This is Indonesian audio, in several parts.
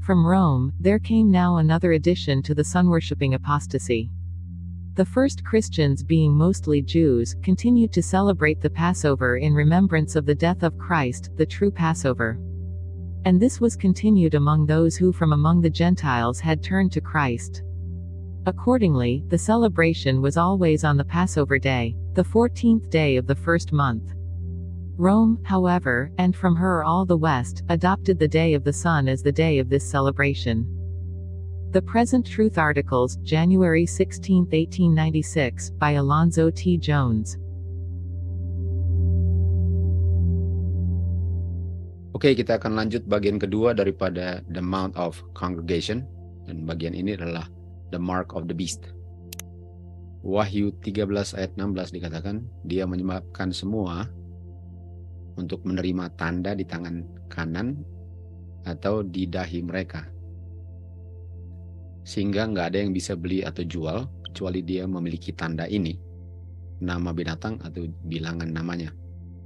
From Rome, there came now another addition to the sun-worshipping apostasy. The first Christians, being mostly Jews, continued to celebrate the Passover in remembrance of the death of Christ, the true Passover. And this was continued among those who from among the Gentiles had turned to Christ. Accordingly, the celebration was always on the Passover day, the 14th day of the first month. Rome, however, and from her all the West, adopted the day of the sun as the day of this celebration. The Present Truth Articles, January 16, 1896, by Alonzo T. Jones. Oke, kita akan lanjut bagian kedua daripada The Mount of Congregation. Dan bagian ini adalah The Mark of the Beast. Wahyu 13 ayat 16 dikatakan, dia menyebabkan semua untuk menerima tanda di tangan kanan atau di dahi mereka. Sehingga nggak ada yang bisa beli atau jual, kecuali dia memiliki tanda ini, nama binatang atau bilangan namanya.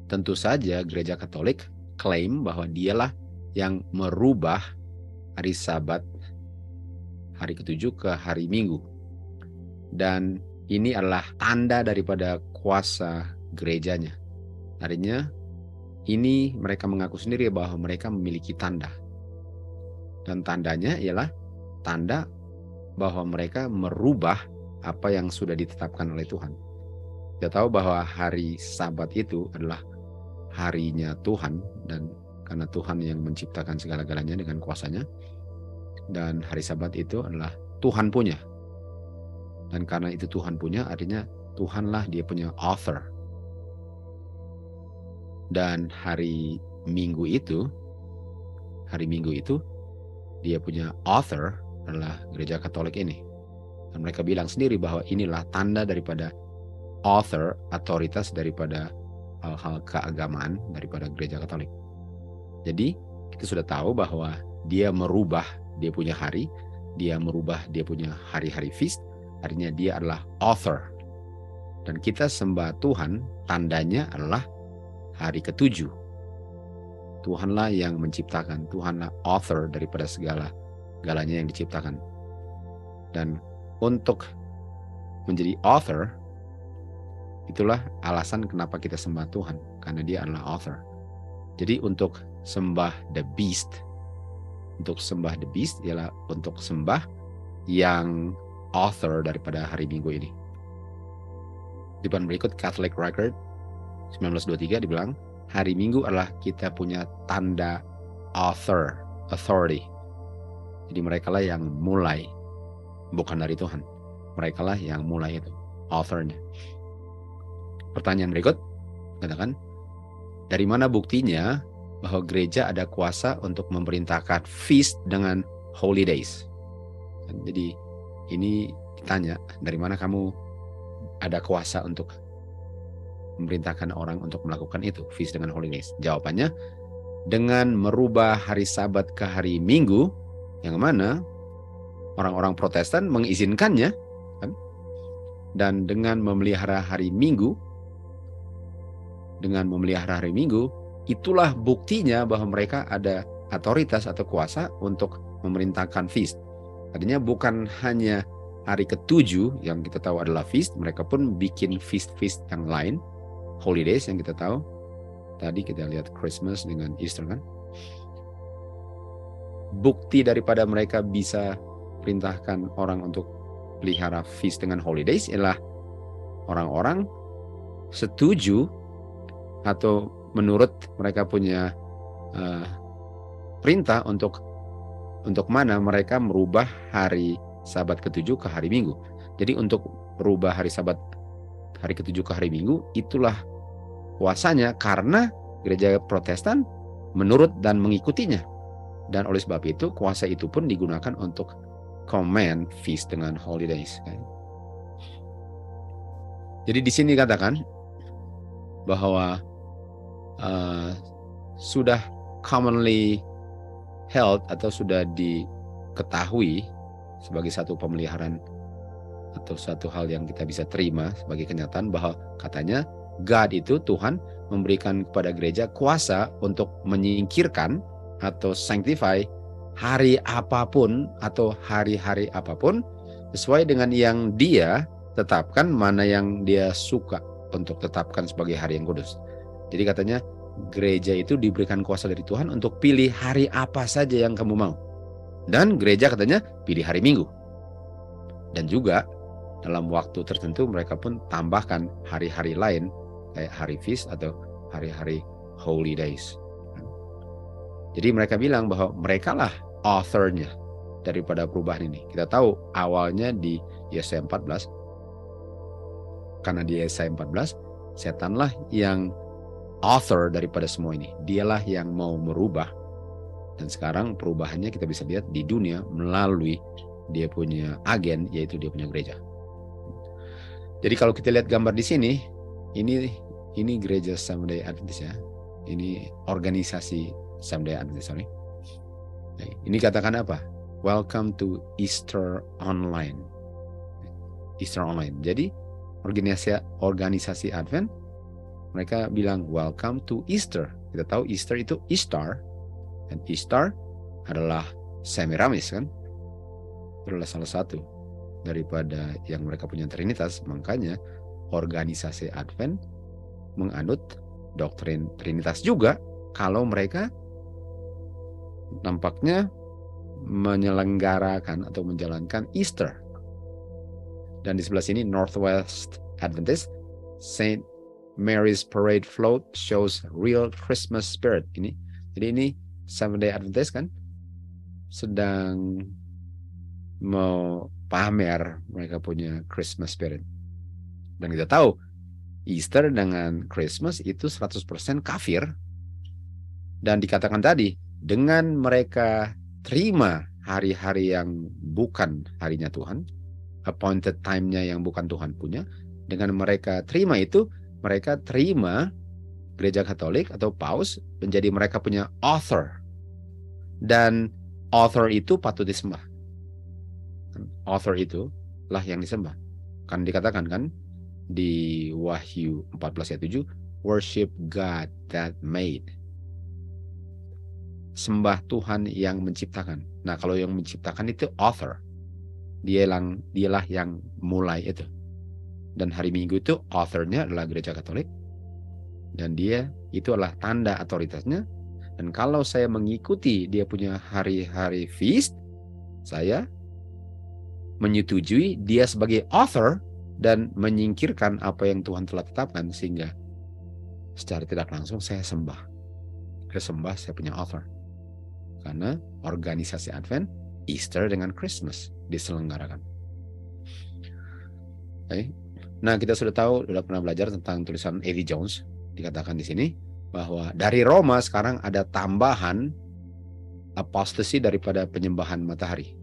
Tentu saja gereja Katolik klaim bahwa dialah yang merubah hari Sabat, hari ketujuh ke hari Minggu. Dan ini adalah tanda daripada kuasa gerejanya. Artinya, ini mereka mengaku sendiri bahwa mereka memiliki tanda. Dan tandanya ialah tanda bahwa mereka merubah apa yang sudah ditetapkan oleh Tuhan. Kita tahu bahwa hari Sabat itu adalah harinya Tuhan, dan karena Tuhan yang menciptakan segala-galanya dengan kuasanya, dan hari Sabat itu adalah Tuhan punya. Dan karena itu Tuhan punya, artinya Tuhanlah dia punya author. Dan hari Minggu itu dia punya author adalah gereja Katolik ini. Dan mereka bilang sendiri bahwa inilah tanda daripada author, otoritas daripada hal-hal keagamaan daripada gereja Katolik. Jadi kita sudah tahu bahwa dia merubah dia punya hari, dia merubah dia punya hari-hari feast, artinya dia adalah author. Dan kita sembah Tuhan, tandanya adalah hari ketujuh. Tuhanlah yang menciptakan, Tuhanlah author daripada segalanya yang diciptakan. Dan untuk menjadi author, itulah alasan kenapa kita sembah Tuhan, karena dia adalah author. Jadi untuk sembah the beast ialah untuk sembah yang author daripada hari Minggu ini. Di bagian berikut Catholic Record 1923 dibilang, hari Minggu adalah kita punya tanda authority. Jadi merekalah yang mulai, bukan dari Tuhan. Merekalah yang mulai itu, authornya. Pertanyaan berikut, katakan, dari mana buktinya bahwa gereja ada kuasa untuk memerintahkan feast dengan holy days? Jadi ini ditanya, dari mana kamu ada kuasa untuk memerintahkan orang untuk melakukan itu, feast dengan holy days? Jawabannya, dengan merubah hari Sabat ke hari Minggu, yang mana orang-orang Protestan mengizinkannya, kan? Dan dengan memelihara hari Minggu, itulah buktinya bahwa mereka ada otoritas atau kuasa untuk memerintahkan feast. Artinya bukan hanya hari ketujuh yang kita tahu adalah feast, mereka pun bikin feast yang lain, holidays yang kita tahu. Tadi kita lihat Christmas dengan Easter, kan? Bukti daripada mereka bisa perintahkan orang untuk pelihara feast dengan holidays ialah orang-orang setuju atau menurut mereka punya perintah untuk mana mereka merubah hari Sabat ketujuh ke hari Minggu. Jadi untuk merubah hari Sabat hari ketujuh ke hari Minggu, itulah kuasanya karena gereja Protestan menurut dan mengikutinya. Dan oleh sebab itu kuasa itu pun digunakan untuk command feast dengan holidays. Jadi di sini katakan bahwa sudah commonly held atau sudah diketahui sebagai satu pemeliharaan atau satu hal yang kita bisa terima sebagai kenyataan bahwa katanya God itu, Tuhan, memberikan kepada gereja kuasa untuk menyingkirkan atau sanctify hari apapun atau hari-hari apapun sesuai dengan yang dia tetapkan, mana yang dia suka untuk tetapkan sebagai hari yang kudus. Jadi katanya gereja itu diberikan kuasa dari Tuhan untuk pilih hari apa saja yang kamu mau. Dan gereja katanya pilih hari Minggu. Dan juga dalam waktu tertentu mereka pun tambahkan hari-hari lain kayak hari feast atau hari-hari holy days. Jadi mereka bilang bahwa mereka lah author-nya daripada perubahan ini. Kita tahu awalnya di Yesaya 14, karena di Yesaya 14 setanlah yang author daripada semua ini. Dialah yang mau merubah. Dan sekarang perubahannya kita bisa lihat di dunia melalui dia punya agen, yaitu dia punya gereja. Jadi kalau kita lihat gambar di sini, ini gereja Seventh-day Adventist ya. Ini organisasi Seventh-day Adventist, sorry. Nah, ini katakan apa? Welcome to Easter Online. Easter Online. Jadi organisasi Advent, mereka bilang welcome to Easter. Kita tahu Easter itu Ishtar. Dan Ishtar adalah Semiramis kan. Itu adalah salah satu daripada yang mereka punya Trinitas. Makanya organisasi Advent menganut doktrin Trinitas juga. Kalau mereka nampaknya menyelenggarakan atau menjalankan Easter. Dan di sebelah sini Northwest Adventist Saint Mary's Parade Float shows real Christmas spirit. Jadi ini Seventh-day Adventist kan sedang mau pamer mereka punya Christmas spirit. Dan kita tahu Easter dengan Christmas itu 100% kafir. Dan dikatakan tadi, dengan mereka terima hari-hari yang bukan harinya Tuhan, appointed time-nya yang bukan Tuhan punya, dengan mereka terima itu, mereka terima gereja Katolik atau Paus menjadi mereka punya author. Dan author itu patut disembah. Author itu lah yang disembah. Kan dikatakan kan di Wahyu 14 ayat 7, worship God that made. Sembah Tuhan yang menciptakan. Nah, kalau yang menciptakan itu author. Dialah yang mulai itu. Dan hari Minggu itu authornya adalah gereja Katolik. Dan dia itu adalah tanda otoritasnya. Dan kalau saya mengikuti dia punya hari-hari feast, saya menyetujui dia sebagai author dan menyingkirkan apa yang Tuhan telah tetapkan, sehingga secara tidak langsung saya sembah. Saya punya author. Karena organisasi Advent, Easter dengan Christmas diselenggarakan. Okay. Nah, kita sudah pernah belajar tentang tulisan A.V. Jones. Dikatakan di sini bahwa dari Roma sekarang ada tambahan apostasi daripada penyembahan matahari.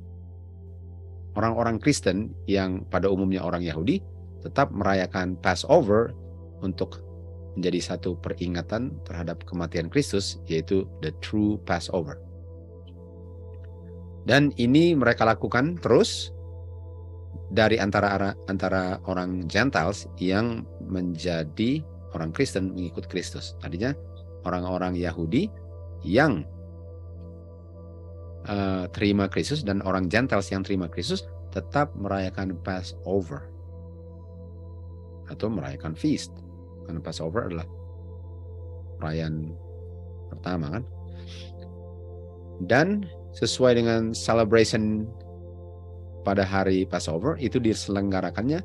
Orang-orang Kristen yang pada umumnya orang Yahudi tetap merayakan Passover untuk menjadi satu peringatan terhadap kematian Kristus, yaitu the true Passover. Dan ini mereka lakukan terus dari antara orang Gentiles yang menjadi orang Kristen mengikut Kristus. Artinya orang-orang Yahudi yang terima Kristus dan orang Gentiles yang terima Kristus tetap merayakan Passover atau merayakan feast. Karena Passover adalah perayaan pertama kan. Dan sesuai dengan celebration pada hari Passover itu diselenggarakannya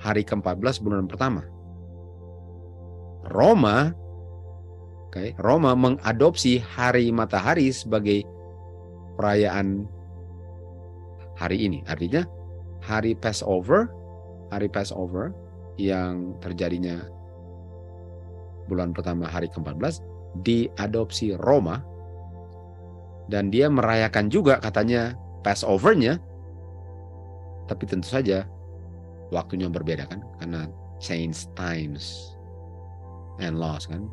hari ke-14 bulan pertama. Roma mengadopsi hari matahari sebagai perayaan hari ini. Artinya hari Passover yang terjadinya bulan pertama hari ke-14 diadopsi Roma, dan dia merayakan juga katanya Passover-nya, tapi tentu saja waktunya berbeda kan, karena change times and laws kan.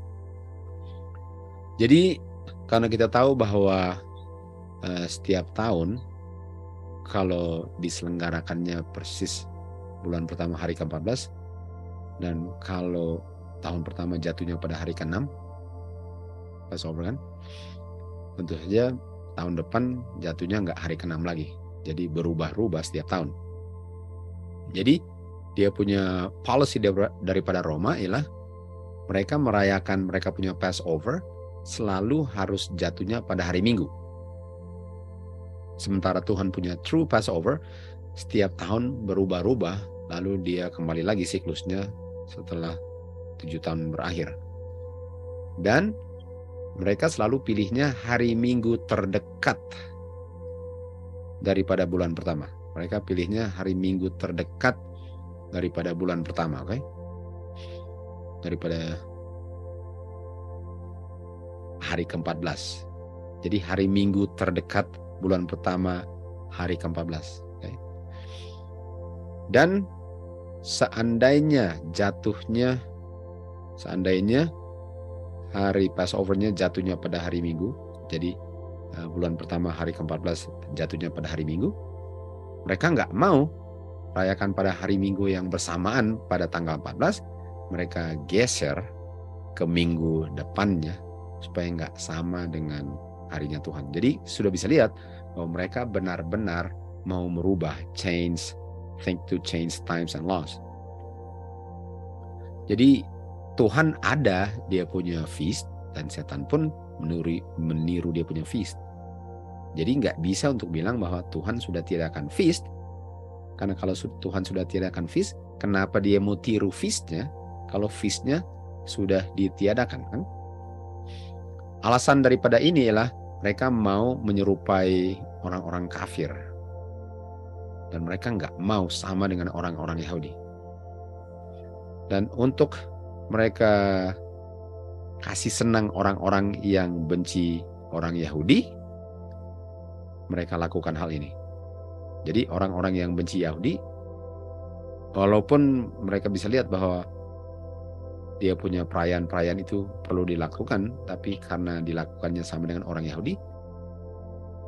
Jadi karena kita tahu bahwa setiap tahun kalau diselenggarakannya persis bulan pertama hari ke-14, dan kalau tahun pertama jatuhnya pada hari ke-6 Passover kan, tentu saja tahun depan jatuhnya nggak hari ke-6 lagi. Jadi berubah-ubah setiap tahun. Jadi dia punya policy daripada Roma ialah mereka merayakan mereka punya Passover selalu harus jatuhnya pada hari Minggu. Sementara Tuhan punya true Passover setiap tahun berubah-ubah, lalu dia kembali lagi siklusnya setelah 7 tahun berakhir. Dan mereka selalu pilihnya hari Minggu terdekat daripada bulan pertama. Mereka pilihnya hari Minggu terdekat daripada bulan pertama, oke? Daripada hari ke-14. Jadi hari Minggu terdekat bulan pertama hari ke-14, oke? Dan seandainya hari Passover-nya jatuhnya pada hari Minggu, jadi bulan pertama hari ke-14 jatuhnya pada hari Minggu, mereka nggak mau rayakan pada hari Minggu yang bersamaan pada tanggal 14, mereka geser ke minggu depannya supaya nggak sama dengan harinya Tuhan. Jadi sudah bisa lihat bahwa mereka benar-benar mau merubah, think to change times and laws. Jadi Tuhan ada dia punya feast dan setan pun meniru dia punya feast. Jadi nggak bisa untuk bilang bahwa Tuhan sudah tidak akan feast. Karena kalau Tuhan sudah tidak akan feast, kenapa dia mau tiru feastnya kalau feastnya sudah ditiadakan, kan? Alasan daripada ini ialah mereka mau menyerupai orang-orang kafir. Dan mereka nggak mau sama dengan orang-orang Yahudi. Dan untuk mereka kasih senang orang-orang yang benci orang Yahudi, mereka lakukan hal ini. Jadi orang-orang yang benci Yahudi, walaupun mereka bisa lihat bahwa dia punya perayaan-perayaan itu perlu dilakukan, tapi karena dilakukannya sama dengan orang Yahudi,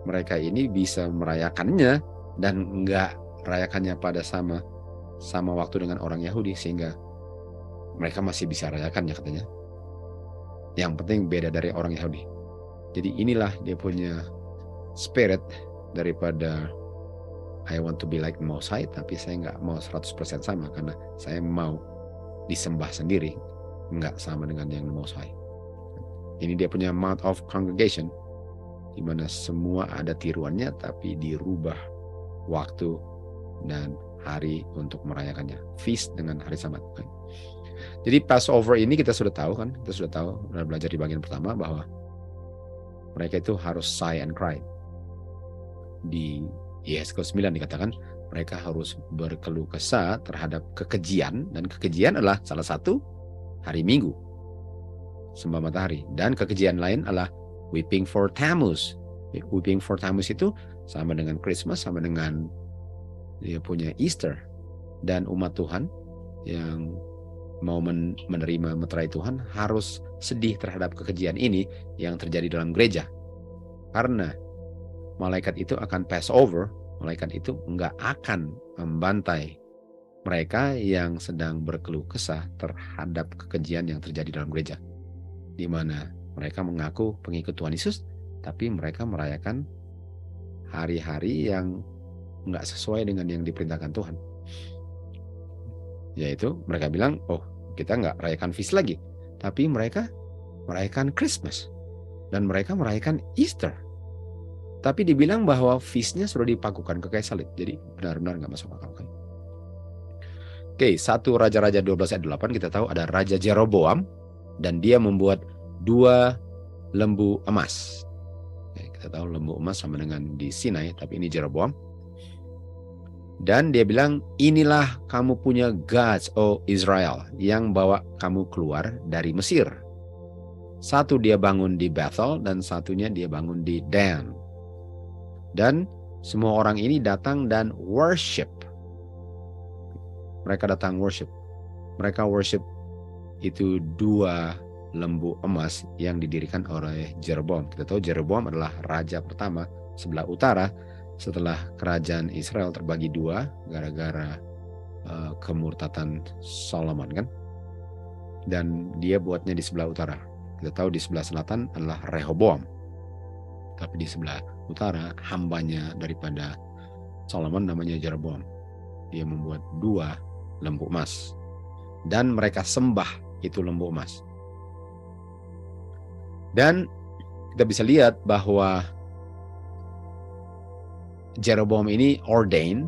mereka ini bisa merayakannya dan enggak rayakannya pada sama waktu dengan orang Yahudi, sehingga mereka masih bisa rayakannya katanya. Yang penting beda dari orang Yahudi. Jadi inilah dia punya spirit daripada I want to be like Most High, tapi saya nggak mau 100% sama karena saya mau disembah sendiri, nggak sama dengan yang Most High. Ini dia punya Mount of Congregation, di mana semua ada tiruannya tapi dirubah waktu dan hari untuk merayakannya. Feast dengan hari Sabat. Jadi Passover ini kita sudah tahu, sudah belajar di bagian pertama bahwa mereka itu harus sigh and cry. Di Yesaya 9 dikatakan mereka harus berkeluh kesah terhadap kekejian, dan kekejian adalah salah satu hari Minggu, sembah matahari, dan kekejian lain adalah weeping for Tammuz. Weeping for Tammuz itu sama dengan Christmas, sama dengan dia punya Easter, dan umat Tuhan yang mau menerima meterai Tuhan harus sedih terhadap kekejian ini yang terjadi dalam gereja. Karena malaikat itu akan pass over, malaikat itu enggak akan membantai mereka yang sedang berkeluh kesah terhadap kekejian yang terjadi dalam gereja. Di mana mereka mengaku pengikut Tuhan Yesus, tapi mereka merayakan hari-hari yang enggak sesuai dengan yang diperintahkan Tuhan. Yaitu mereka bilang, oh kita enggak rayakan feast lagi, tapi mereka merayakan Christmas dan mereka merayakan Easter. Tapi dibilang bahwa feast-nya sudah dipakukan ke kayu salib. Jadi benar-benar nggak masuk akal. Oke, 1 Raja-Raja 12 ayat 8 kita tahu ada Raja Jeroboam dan dia membuat 2 lembu emas. Oke, kita tahu lembu emas sama dengan di Sinai, tapi ini Jeroboam. Dan dia bilang, inilah kamu punya gods, oh Israel, yang bawa kamu keluar dari Mesir. Satu dia bangun di Bethel dan satunya dia bangun di Dan. Dan semua orang ini datang dan worship. Mereka datang worship. Mereka worship itu 2 lembu emas yang didirikan oleh Jeroboam. Kita tahu Jeroboam adalah raja pertama sebelah utara setelah kerajaan Israel terbagi 2 gara-gara kemurtatan Solomon, kan? Dan dia buatnya di sebelah utara. Kita tahu di sebelah selatan adalah Rehoboam. Tapi di sebelah utara hambanya daripada Solomon namanya Jeroboam. Dia membuat 2 lembu emas. Dan mereka sembah itu lembu emas. Dan kita bisa lihat bahwa Jeroboam ini ordain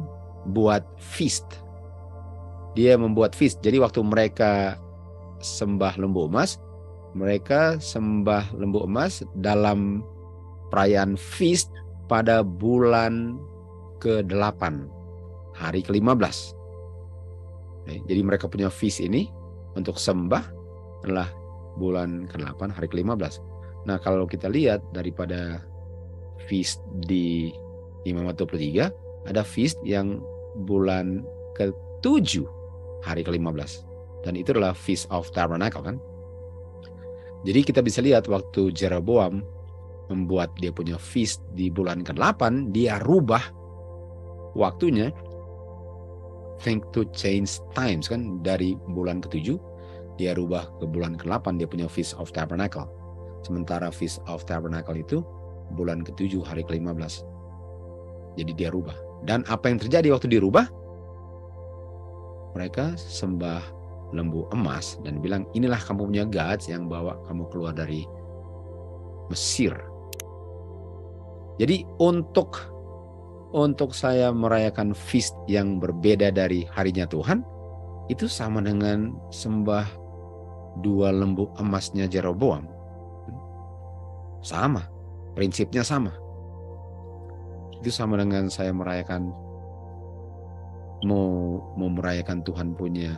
buat feast. Dia membuat feast. Jadi waktu mereka sembah lembu emas, mereka sembah lembu emas dalam perayaan feast pada bulan ke-8, hari ke-15. Jadi mereka punya feast ini untuk sembah adalah bulan ke-8, hari ke-15. Nah, kalau kita lihat daripada feast di Imamat 23, ada feast yang bulan ke-7, hari ke-15. Dan itu adalah Feast of Tabernacle kan. Jadi kita bisa lihat waktu Jeroboam membuat dia punya feast di bulan ke-8, dia rubah waktunya. Think to change times kan, dari bulan ke-7 dia rubah ke bulan ke-8, dia punya Feast of Tabernacle. Sementara Feast of Tabernacle itu bulan ke-7, hari ke-15. Jadi dia rubah. Dan apa yang terjadi waktu dirubah? Mereka sembah lembu emas dan bilang, inilah kamu punya gods yang bawa kamu keluar dari Mesir. Jadi untuk saya merayakan feast yang berbeda dari harinya Tuhan, itu sama dengan sembah 2 lembu emasnya Jeroboam. Sama, prinsipnya sama. Itu sama dengan saya merayakan, mau merayakan Tuhan punya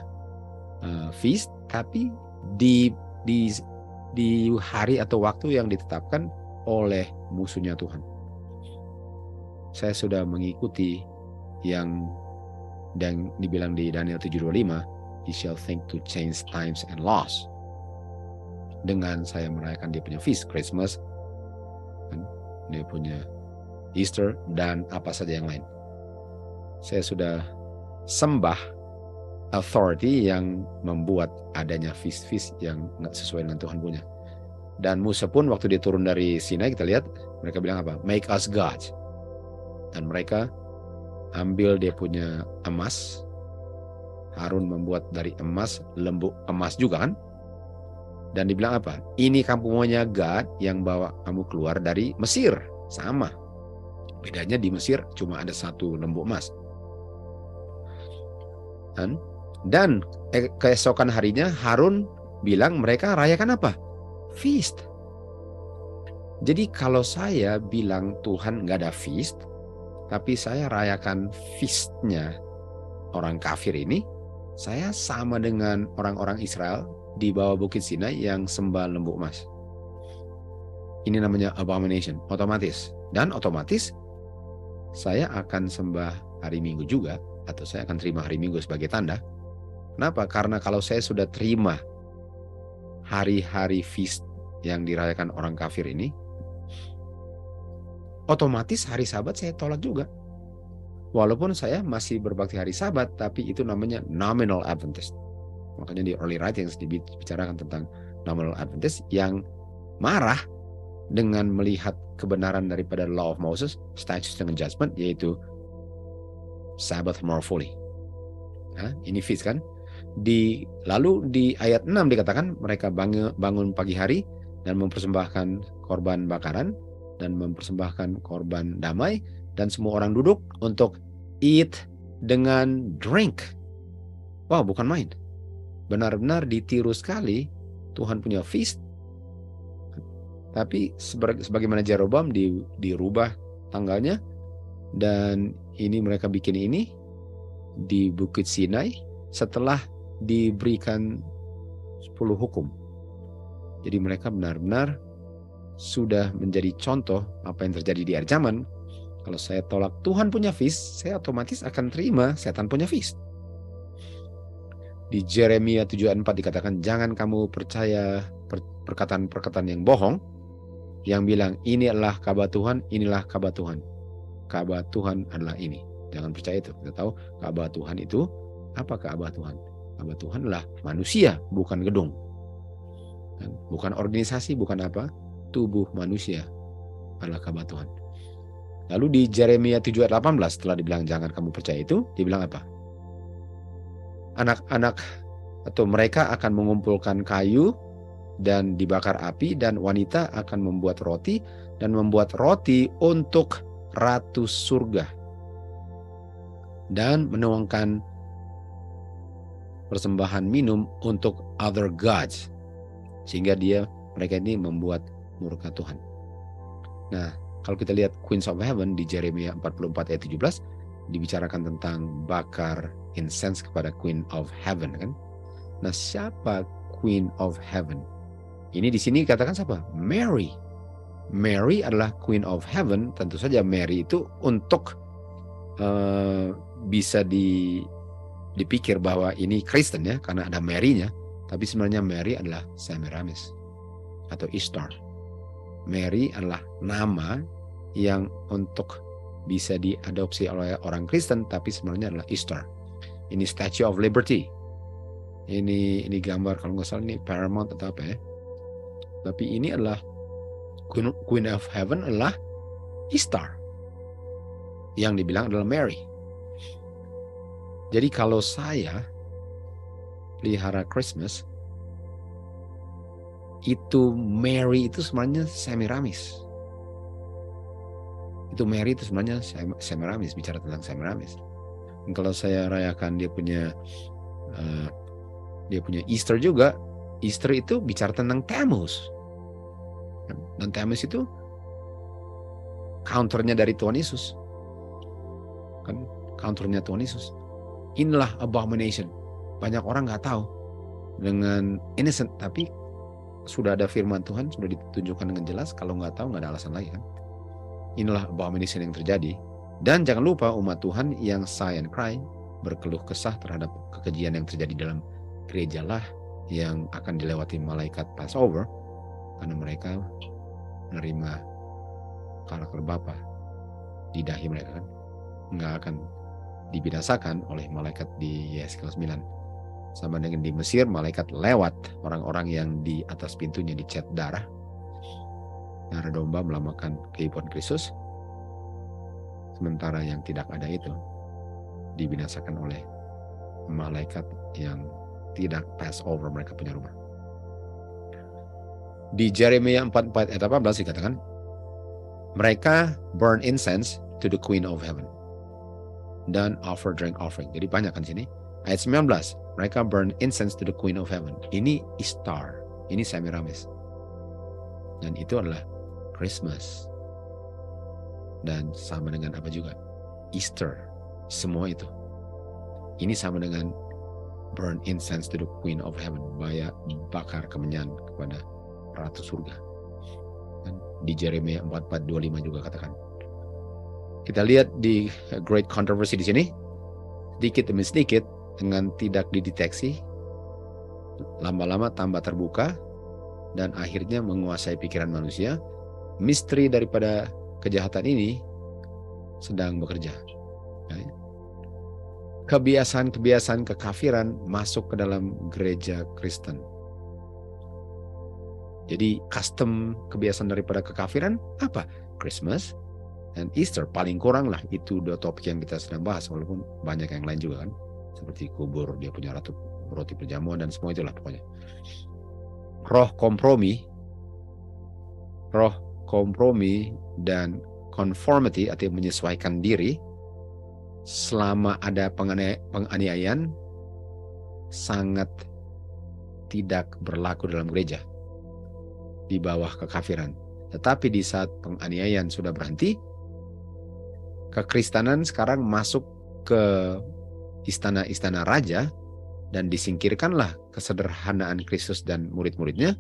feast, tapi di hari atau waktu yang ditetapkan oleh musuhnya Tuhan. Saya sudah mengikuti yang dan dibilang di Daniel 7:25, he shall think to change times and laws. Dengan saya merayakan dia punya feast, Christmas, dia punya Easter, dan apa saja yang lain. Saya sudah sembah authority yang membuat adanya feast-feast yang nggak sesuai dengan Tuhan punya. Dan Musa pun waktu dia turun dari Sinai, kita lihat mereka bilang apa? Make us gods. Dan mereka ambil dia punya emas. Harun membuat dari emas lembu emas juga kan? Dan dibilang apa? Ini kamu punya God yang bawa kamu keluar dari Mesir. Sama. Bedanya di Mesir cuma ada 1 lembu emas. Dan keesokan harinya Harun bilang mereka rayakan apa? Feast. Jadi kalau saya bilang Tuhan nggak ada feast, tapi saya rayakan feastnya orang kafir ini, saya sama dengan orang-orang Israel di bawah Bukit Sinai yang sembah lembu emas. Ini namanya abomination, otomatis. Dan otomatis saya akan sembah hari Minggu juga, atau saya akan terima hari Minggu sebagai tanda. Kenapa? Karena kalau saya sudah terima hari-hari feast yang dirayakan orang kafir ini, otomatis hari Sabat saya tolak juga. Walaupun saya masih berbakti hari Sabat, tapi itu namanya nominal Adventist. Makanya di early writings dibicarakan tentang nominal Adventist yang marah dengan melihat kebenaran daripada law of Moses, statutes and judgment, yaitu Sabbath more fully. Nah, ini feast kan? Lalu di ayat 6 dikatakan mereka bangun pagi hari dan mempersembahkan korban bakaran dan mempersembahkan korban damai, dan semua orang duduk untuk eat dengan drink. Wow, bukan main. Benar-benar ditiru sekali. Tuhan punya feast, tapi sebagaimana Jeroboam dirubah tanggalnya, dan ini mereka bikin ini di Bukit Sinai setelah diberikan 10 hukum. Jadi mereka benar-benar sudah menjadi contoh apa yang terjadi di akhir zaman. Kalau saya tolak Tuhan punya feast, saya otomatis akan terima setan punya feast. Di Jeremia 7:4 dikatakan, jangan kamu percaya perkataan-perkataan yang bohong, yang bilang ini adalah kabar Tuhan, inilah kabar Tuhan. Kabar Tuhan adalah ini. Jangan percaya itu. Kita tahu kabar Tuhan itu apa? Kabar Tuhan. Kabar Tuhan adalah manusia, bukan gedung. Bukan organisasi, bukan apa? Tubuh manusia. adalah kabar Tuhan. Lalu di Yeremia 7 ayat 18 setelah dibilang jangan kamu percaya itu, dibilang apa? Anak-anak atau mereka akan mengumpulkan kayu dan dibakar api, dan wanita akan membuat roti dan membuat roti untuk ratu surga dan menuangkan persembahan minum untuk other gods, sehingga mereka ini membuat murka Tuhan. Nah, kalau kita lihat Queens of Heaven di Yeremia 44 ayat 17 dibicarakan tentang bakar incense kepada Queen of Heaven, kan? Nah, siapa Queen of Heaven? Ini di sini katakan siapa? Mary. Mary adalah Queen of Heaven. Tentu saja Mary itu untuk bisa dipikir bahwa ini Kristen ya, karena ada Mary-nya. Tapi sebenarnya Mary adalah Semiramis atau Ishtar. Mary adalah nama yang untuk bisa diadopsi oleh orang Kristen, tapi sebenarnya adalah Ishtar. Ini Statue of Liberty. Ini gambar kalau nggak salah ini Paramount atau apa ya. Tapi ini adalah Queen of Heaven adalah Ishtar. Yang dibilang adalah Mary. Jadi kalau saya pelihara Christmas, itu Mary itu sebenarnya Semiramis. Itu Mary itu sebenarnya Semiramis, bicara tentang Semiramis. Dan kalau saya rayakan dia punya Easter juga, Easter itu bicara tentang Tammuz. Dan Tammuz itu counternya dari Tuhan Yesus. Kan counternya Tuhan Yesus. Inilah abomination. Banyak orang nggak tahu dengan innocent, tapi sudah ada firman Tuhan, sudah ditunjukkan dengan jelas. Kalau nggak tahu nggak ada alasan lagi kan. Inilah abomination yang terjadi. Dan jangan lupa umat Tuhan yang sigh and cry, berkeluh kesah terhadap kekejian yang terjadi dalam gereja lah yang akan dilewati malaikat Passover, karena mereka menerima karakter Bapa di dahi mereka kan. Nggak akan dibinasakan oleh malaikat di Yeskel 9. Sama dengan di Mesir, malaikat lewat orang-orang yang di atas pintunya dicat darah. Darah domba melambangkan kehidupan Kristus. Sementara yang tidak ada itu dibinasakan oleh malaikat yang tidak pass over mereka punya rumah. Di Yeremia 44 ayat 18 dikatakan, mereka burn incense to the Queen of Heaven dan offer drink offering. Jadi banyak kan sini. Ayat 19, mereka burn incense to the Queen of Heaven. Ini Ishtar, ini Semiramis. Dan itu adalah Christmas. Dan sama dengan apa juga? Easter. Semua itu. Ini sama dengan burn incense to the Queen of Heaven. Bakar kemenyan kepada Ratu Surga. Dan di Yeremia 44:25 juga katakan. Kita lihat di Great Controversy di sini. Sedikit demi sedikit, dengan tidak dideteksi, lama-lama tambah terbuka, dan akhirnya menguasai pikiran manusia. Misteri daripada kejahatan ini sedang bekerja. Kebiasaan-kebiasaan kekafiran masuk ke dalam gereja Kristen. Jadi custom kebiasaan daripada kekafiran apa? Christmas dan Easter. Paling kurang lah itu dua topik yang kita sedang bahas, walaupun banyak yang lain juga kan. Seperti kubur, dia punya roti perjamuan, dan semua itulah pokoknya. Roh kompromi dan conformity atau menyesuaikan diri selama ada penganiayaan sangat tidak berlaku dalam gereja di bawah kekafiran. Tetapi di saat penganiayaan sudah berhenti, kekristenan sekarang masuk ke istana-istana raja, dan disingkirkanlah kesederhanaan Kristus dan murid-muridnya,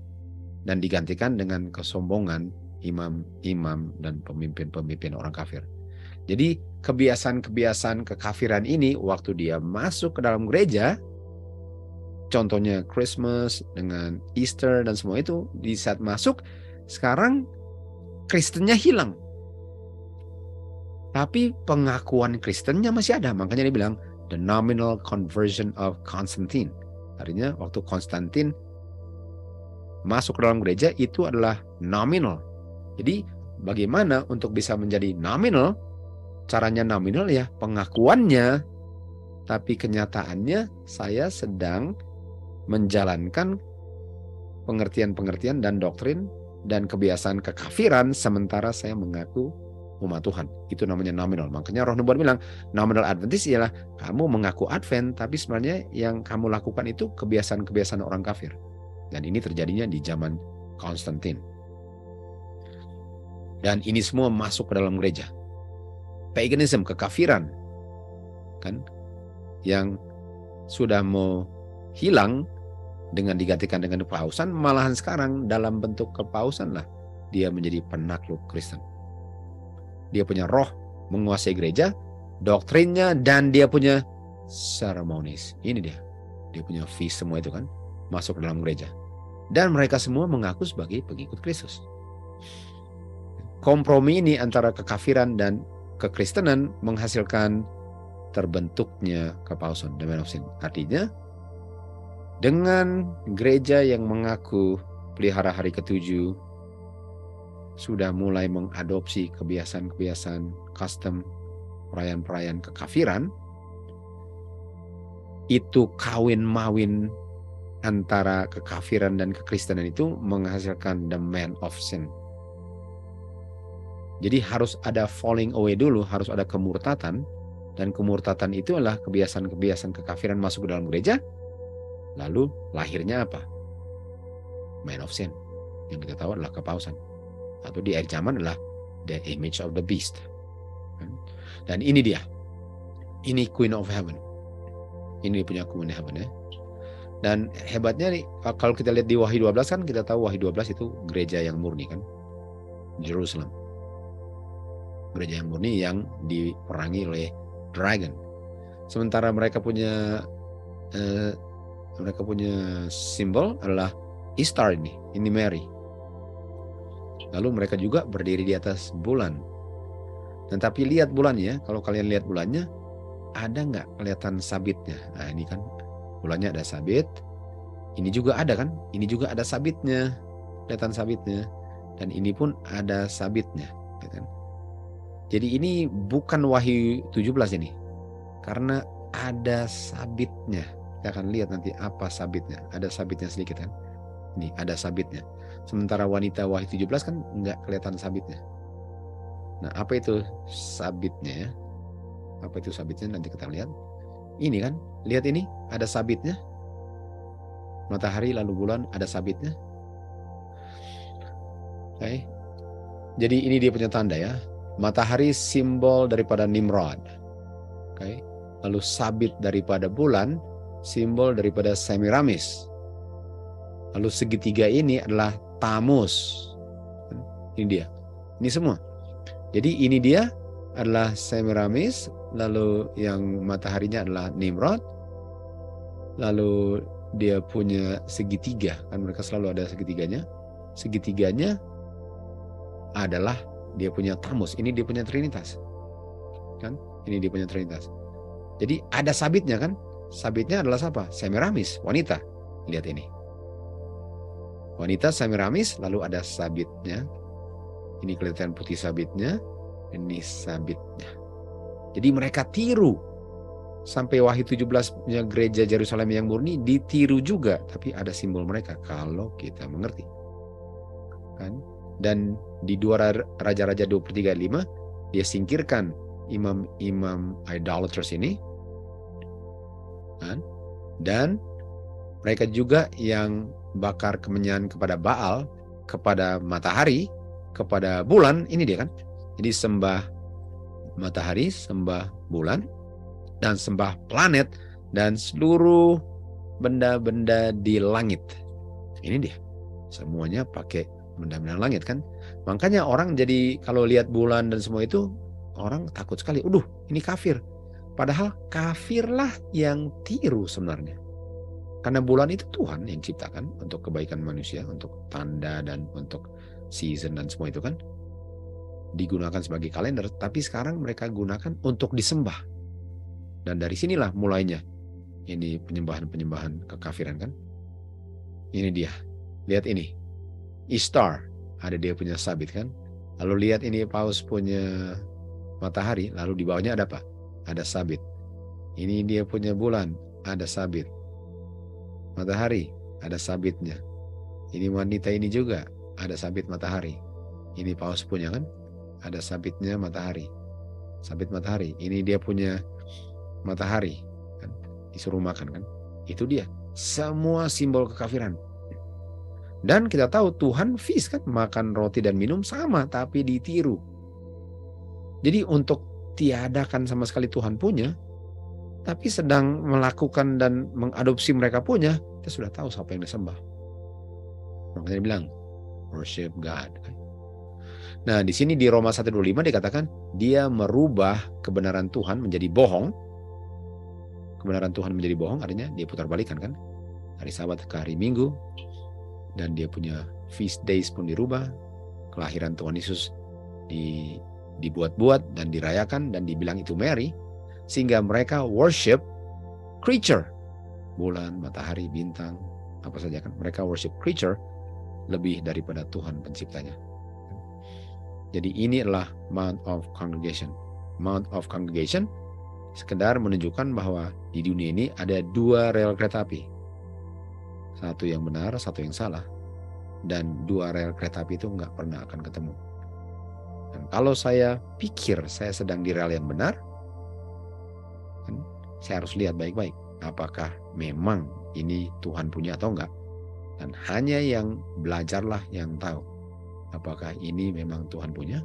dan digantikan dengan kesombongan imam-imam dan pemimpin-pemimpin orang kafir. Jadi kebiasaan-kebiasaan kekafiran ini waktu dia masuk ke dalam gereja, contohnya Christmas dengan Easter dan semua itu, di saat masuk, sekarang Kristennya hilang. Tapi pengakuan Kristennya masih ada. Makanya dia bilang, the nominal conversion of Constantine. Artinya waktu Konstantin masuk ke dalam gereja itu adalah nominal. Jadi bagaimana untuk bisa menjadi nominal? Caranya nominal ya pengakuannya, tapi kenyataannya saya sedang menjalankan pengertian-pengertian dan doktrin dan kebiasaan kekafiran sementara saya mengaku umat Tuhan. Itu namanya nominal. Makanya Roh Nubuat bilang nominal Adventist ialah kamu mengaku Advent, tapi sebenarnya yang kamu lakukan itu kebiasaan-kebiasaan orang kafir. Dan ini terjadinya di zaman Konstantin. Dan ini semua masuk ke dalam gereja. Paganism, kekafiran, kan, yang sudah mau hilang dengan digantikan dengan kepausan, malahan sekarang dalam bentuk kepausan lah dia menjadi penakluk Kristen. Dia punya roh menguasai gereja, doktrinnya, dan dia punya ceremonis. Ini dia punya feast semua itu kan masuk ke dalam gereja. Dan mereka semua mengaku sebagai pengikut Kristus. Kompromi ini antara kekafiran dan kekristenan menghasilkan terbentuknya kepausan, the man of sin. Artinya, dengan gereja yang mengaku pelihara hari ke-7 sudah mulai mengadopsi kebiasaan-kebiasaan custom, perayaan-perayaan kekafiran, itu kawin-mawin antara kekafiran dan kekristenan itu menghasilkan the man of sin. Jadi harus ada falling away dulu, harus ada kemurtatan, dan kemurtatan itu adalah kebiasaan-kebiasaan kekafiran masuk ke dalam gereja, lalu lahirnya apa? Man of sin, yang kita tahu adalah kepausan, atau di akhir zaman adalah the image of the beast. Dan ini dia, ini Queen of Heaven, ini punya Queen of Heaven ya. Dan hebatnya nih, kalau kita lihat di Wahyu 12 kan, kita tahu Wahyu 12 itu gereja yang murni kan, Jerusalem. Gereja yang murni yang diperangi oleh dragon. Sementara mereka punya simbol adalah Ishtar ini Mary. Lalu mereka juga berdiri di atas bulan. Dan tapi lihat bulannya, kalau kalian lihat bulannya, ada nggak kelihatan sabitnya? Nah ini kan bulannya ada sabit. Ini juga ada kan? Ini juga ada sabitnya, kelihatan sabitnya. Dan ini pun ada sabitnya, ya kan? Jadi ini bukan Wahyu 17 ini. Karena ada sabitnya. Kita akan lihat nanti apa sabitnya. Ada sabitnya sedikit kan. Ini ada sabitnya. Sementara wanita Wahyu 17 kan nggak kelihatan sabitnya. Nah apa itu sabitnya ya? Apa itu sabitnya nanti kita lihat. Ini kan. Lihat ini. Ada sabitnya. Matahari lalu bulan ada sabitnya. Oke. Jadi ini dia punya tanda ya. Matahari simbol daripada Nimrod. Okay. Lalu sabit daripada bulan simbol daripada Semiramis. Lalu segitiga ini adalah Tamus. Ini dia. Ini semua. Jadi ini dia adalah Semiramis, lalu yang mataharinya adalah Nimrod. Lalu dia punya segitiga, kan mereka selalu ada segitiganya. Segitiganya adalah dia punya Tamus, ini dia punya Trinitas. Kan? Ini dia punya Trinitas. Jadi ada sabitnya kan? Sabitnya adalah siapa? Semiramis, wanita. Lihat ini. Wanita Semiramis, lalu ada sabitnya. Ini kelihatan putih sabitnya, ini sabitnya. Jadi mereka tiru. Sampai Wahyu 17-nya gereja Yerusalem yang murni ditiru juga, tapi ada simbol mereka kalau kita mengerti. Kan? Dan di 2 Raja-Raja 23:5 dia singkirkan imam-imam idolaters ini kan? Dan mereka juga yang bakar kemenyan kepada Baal, kepada matahari, kepada bulan. Ini dia kan. Jadi sembah matahari, sembah bulan, dan sembah planet dan seluruh benda-benda di langit. Ini dia. Semuanya pakai benda-benda langit kan. Makanya orang jadi kalau lihat bulan dan semua itu orang takut sekali. Ini kafir. Padahal kafirlah yang tiru sebenarnya. Karena bulan itu Tuhan yang ciptakan untuk kebaikan manusia, untuk tanda dan untuk season dan semua itu kan. Digunakan sebagai kalender, tapi sekarang mereka gunakan untuk disembah. Dan dari sinilah mulainya. Ini penyembahan-penyembahan kekafiran kan. Ini dia. Lihat ini. Ishtar, ada dia punya sabit kan. Lalu lihat ini paus punya matahari, lalu di bawahnya ada apa? Ada sabit. Ini dia punya bulan, ada sabit. Matahari, ada sabitnya. Ini wanita ini juga, ada sabit matahari. Ini paus punya kan? Ada sabitnya matahari. Sabit matahari. Ini dia punya matahari. Kan? Disuruh makan kan? Itu dia. Semua simbol kekafiran. Dan kita tahu Tuhan feast kan? Makan roti dan minum sama, tapi ditiru. Jadi untuk tiadakan sama sekali Tuhan punya, tapi sedang melakukan dan mengadopsi mereka punya, kita sudah tahu siapa yang disembah. Makanya dia bilang, worship God. Nah, di sini di Roma 1:25 dikatakan, dia merubah kebenaran Tuhan menjadi bohong. Kebenaran Tuhan menjadi bohong, artinya dia putar balikan kan. Hari Sabat ke hari Minggu, dan dia punya feast days pun dirubah. Kelahiran Tuhan Yesus dibuat-buat dan dirayakan dan dibilang itu Mary, sehingga mereka worship creature, bulan, matahari, bintang, apa saja kan, mereka worship creature lebih daripada Tuhan penciptanya. Jadi ini adalah Mount of Congregation. Mount of Congregation sekedar menunjukkan bahwa di dunia ini ada dua rel kereta api, satu yang benar, satu yang salah, dan dua rel kereta api itu nggak pernah akan ketemu. Dan kalau saya pikir saya sedang di rel yang benar, kan, saya harus lihat baik-baik apakah memang ini Tuhan punya atau enggak. Dan hanya yang belajarlah yang tahu apakah ini memang Tuhan punya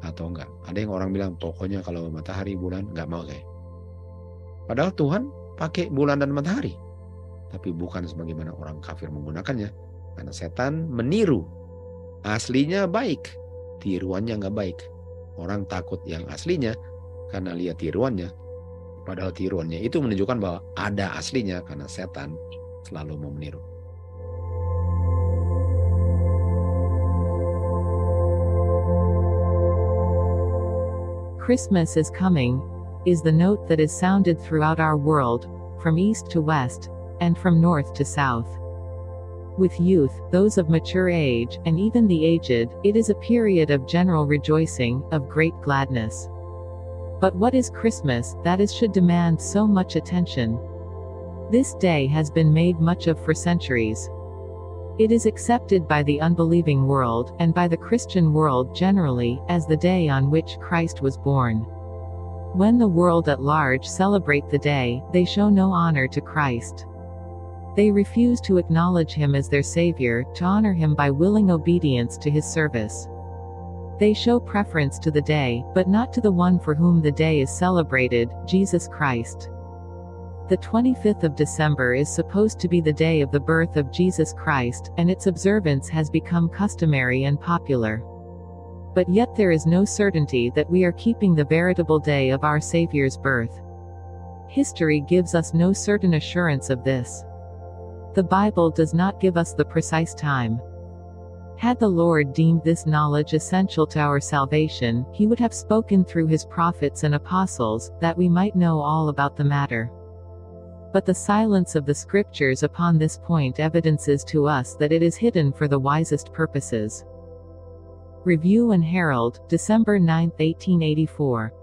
atau enggak. Ada yang orang bilang pokoknya kalau matahari bulan enggak mau kayak. Padahal Tuhan pakai bulan dan matahari, tapi bukan sebagaimana orang kafir menggunakannya. Karena setan meniru. Aslinya baik, tiruannya enggak baik. Orang takut yang aslinya karena lihat tiruannya. Padahal tiruannya itu menunjukkan bahwa ada aslinya, karena setan selalu mau meniru. Christmas is coming, is the note that is sounded throughout our world, from east to west, and from north to south. With youth, those of mature age, and even the aged, it is a period of general rejoicing, of great gladness. But what is Christmas, that it should demand so much attention? This day has been made much of for centuries. It is accepted by the unbelieving world, and by the Christian world generally, as the day on which Christ was born. When the world at large celebrate the day, they show no honor to Christ. They refuse to acknowledge him as their Savior, to honor him by willing obedience to his service. They show preference to the day, but not to the one for whom the day is celebrated, Jesus Christ. The 25th of December is supposed to be the day of the birth of Jesus Christ, and its observance has become customary and popular. But yet there is no certainty that we are keeping the veritable day of our Savior's birth. History gives us no certain assurance of this. The Bible does not give us the precise time. Had the Lord deemed this knowledge essential to our salvation, he would have spoken through his prophets and apostles, that we might know all about the matter. But the silence of the scriptures upon this point evidences to us that it is hidden for the wisest purposes. Review and Herald, December 9, 1884.